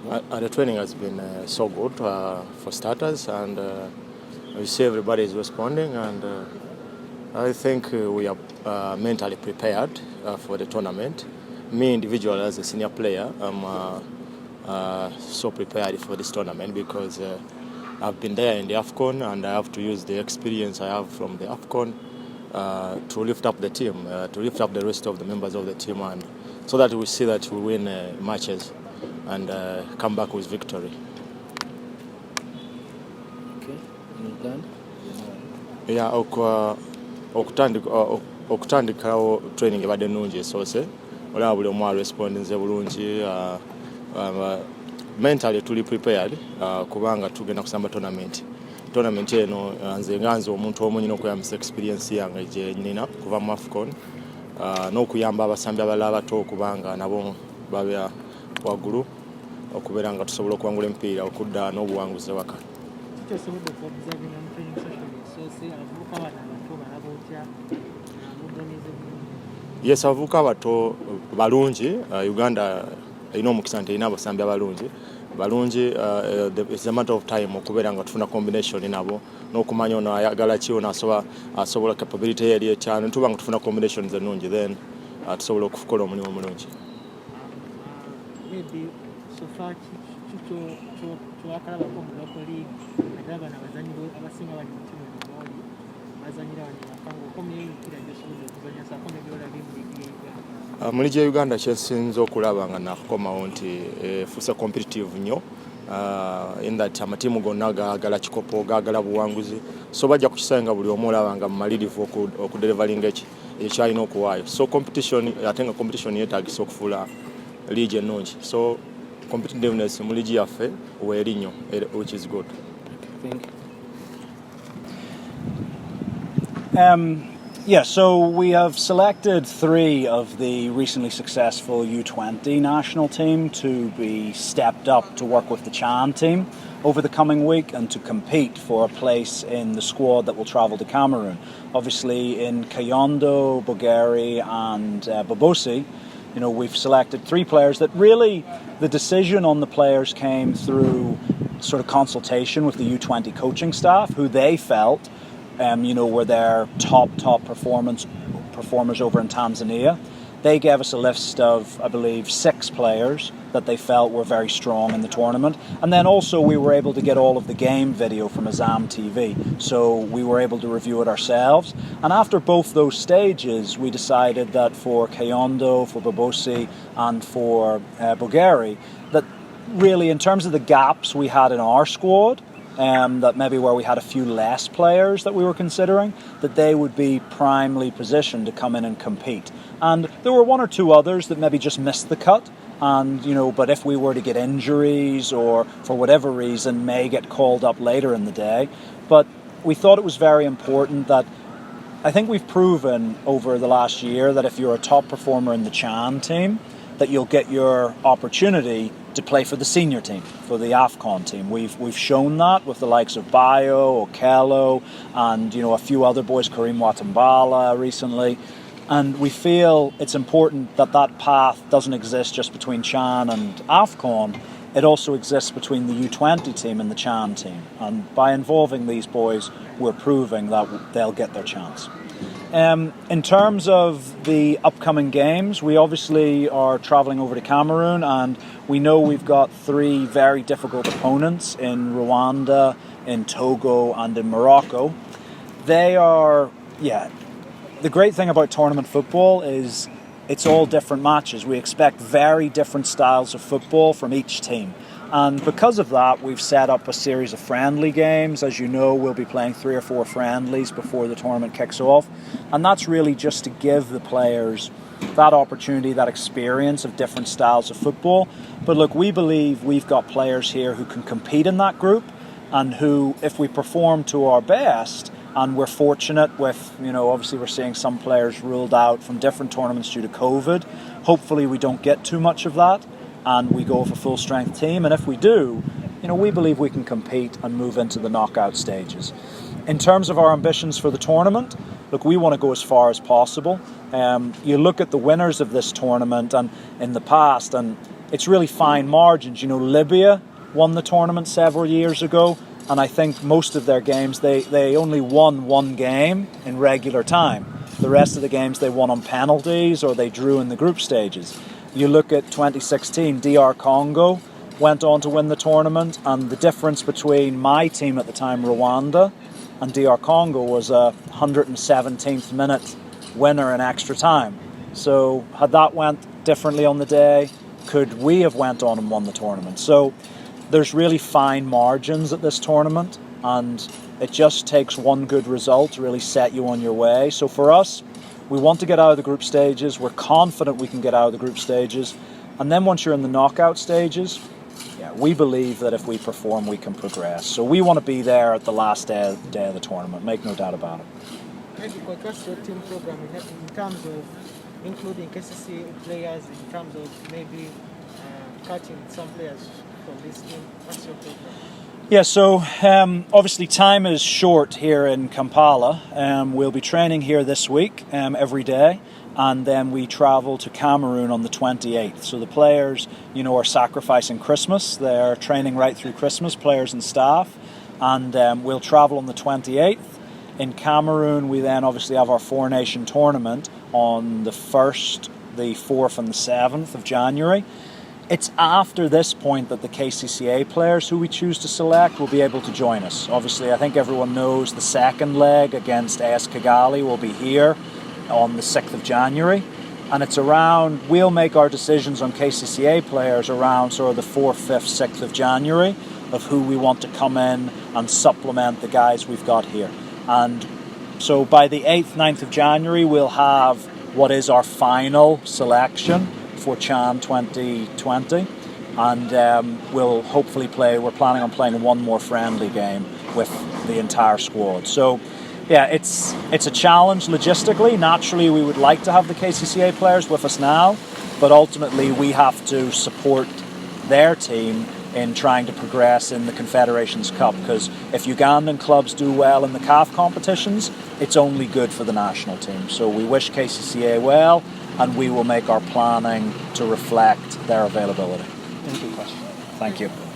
The training has been so good for starters, and we see everybody is responding, and I think we are mentally prepared for the tournament. Me individually as a senior player, I'm so prepared for this tournament because I've been there in the AFCON, and I have to use the experience I have from the AFCON to lift up the team, to lift up the rest of the members of the team, and so that we see that we win matches and come back with victory. Okay, any plan? Yeah, okutandikawo training ebadde nnungi esoose olaba buli omu respondinze bulungi, mentally tuli prepared kubanga tugenda kusamba tournament eno. Nze omuntu omu nyina okweyambisa experience yange gye nina kuva mu AFCON n'okuyamba abasambi abalala abato okubanga nabo baba waggulu okubeera nga tusobola okuwangula emipiira okudda n'obuwanguzi waka. Yes, abavubuka abato balungi. Uganda erina omukisa nti erina abasambi balungi. It's a matter of time okubeera nga tufuna combination nabo n'okumanya ono ayagala ki, ono asobola capability eri ekyano, tuba nga tufuna combinations ennungi, then tusobola okukola omulimu omulungi. So far, twakalabako mu local league ate abana abazanyi abasinga bali mu timu emboli bazanyira wano wakangu okomyeyo emipiira gyosobodde okuzanya saako nebyolabye mu liigi y'Uganda. Mu liigi ya Uganda kyensinza okulaba nga nakukomawo nti efuuse competitive nnyo, in that amatiimu gonna gaagala kikopo, gaagala buwanguzi, so bajja kukisayo buli omu olaba nga mumalirivu okudelivalinga ekyalina okuwaayo. So competition, ate nga competition yeetaagisa okufuula liigi ennungi, so competitiveness mu liigi yaffe weeri nnyo, which is good. Thank you. Yeah, so we have selected 3 of the recently successful U20 national team to be stepped up to work with the Chan team over the coming week and to compete for a place in the squad that will travel to Cameroon. Obviously in Kayondo, Bogeri and Bobosi, we've selected 3 players that really the decision on the players came through sort of consultation with the U20 coaching staff, who they felt were their top performers over in Tanzania. They gave us a list of, I believe, 6 players that they felt were very strong in the tournament. And then also we were able to get all of the game video from Azam TV. So we were able to review it ourselves. And after both those stages, we decided that for Kayondo, for Bobosi, and for Bogeri, that really in terms of the gaps we had in our squad, that maybe where we had a few less players that we were considering, that they would be primely positioned to come in and compete. And there were 1 or 2 others that maybe just missed the cut, and but if we were to get injuries or for whatever reason may get called up later in the day. But we thought it was very important that I think we've proven over the last year that if you're a top performer in the Chan team, that you'll get your opportunity to play for the senior team, for the AFCON team. We've shown that with the likes of Bayo, Okello, and a few other boys, Karim Watambala recently. And we feel it's important that that path doesn't exist just between Chan and AFCON. It also exists between the U20 team and the Chan team. And by involving these boys, we're proving that they'll get their chance. In terms of the upcoming games, we obviously are travelling over to Cameroon, and we know we've got 3 very difficult opponents in Rwanda, in Togo and in Morocco. They are, the great thing about tournament football is it's all different matches. We expect very different styles of football from each team. And because of that, we've set up a series of friendly games. As you know, we'll be playing 3 or 4 friendlies before the tournament kicks off. And that's really just to give the players that opportunity, that experience of different styles of football. But look, we believe we've got players here who can compete in that group, and who, if we perform to our best, and we're fortunate with, obviously we're seeing some players ruled out from different tournaments due to COVID. Hopefully we don't get too much of that, and we go with a full-strength team. And if we do, we believe we can compete and move into the knockout stages. In terms of our ambitions for the tournament, look, we want to go as far as possible. You look at the winners of this tournament and in the past, and it's really fine margins. You know, Libya won the tournament several years ago, and I think most of their games, they only won one game in regular time. The rest of the games they won on penalties or they drew in the group stages. You look at 2016, DR Congo went on to win the tournament, and the difference between my team at the time, Rwanda, and DR Congo was a 117th minute winner in extra time. So had that went differently on the day, could we have went on and won the tournament? So there's really fine margins at this tournament, and it just takes one good result to really set you on your way. So for us, we want to get out of the group stages. We're confident we can get out of the group stages. And then once you're in the knockout stages, we believe that if we perform, we can progress. So we want to be there at the last day of the tournament, make no doubt about it. Maybe what's your team program in terms of including KCCA players, in terms of maybe cutting some players from this team? What's your program? Yeah, so obviously time is short here in Kampala. We'll be training here this week every day, and then we travel to Cameroon on the 28th. So the players, you know, are sacrificing Christmas. They're training right through Christmas, players and staff, and we'll travel on the 28th. In Cameroon, we then obviously have our Four Nation tournament on the 1st, the 4th and the 7th of January. It's after this point that the KCCA players who we choose to select will be able to join us. Obviously, I think everyone knows the second leg against AS Kigali will be here on the 6th of January. And it's around, we'll make our decisions on KCCA players around sort of the 4th, 5th, 6th of January of who we want to come in and supplement the guys we've got here. And so by the 8th, 9th of January, we'll have what is our final selection for CHAN 2020, and we'll hopefully we're planning on playing one more friendly game with the entire squad. So yeah, it's a challenge logistically. Naturally, we would like to have the KCCA players with us now, but ultimately we have to support their team in trying to progress in the Confederations Cup, because if Ugandan clubs do well in the CAF competitions, it's only good for the national team. So we wish KCCA well, and we will make our planning to reflect their availability. Thank you. Thank you.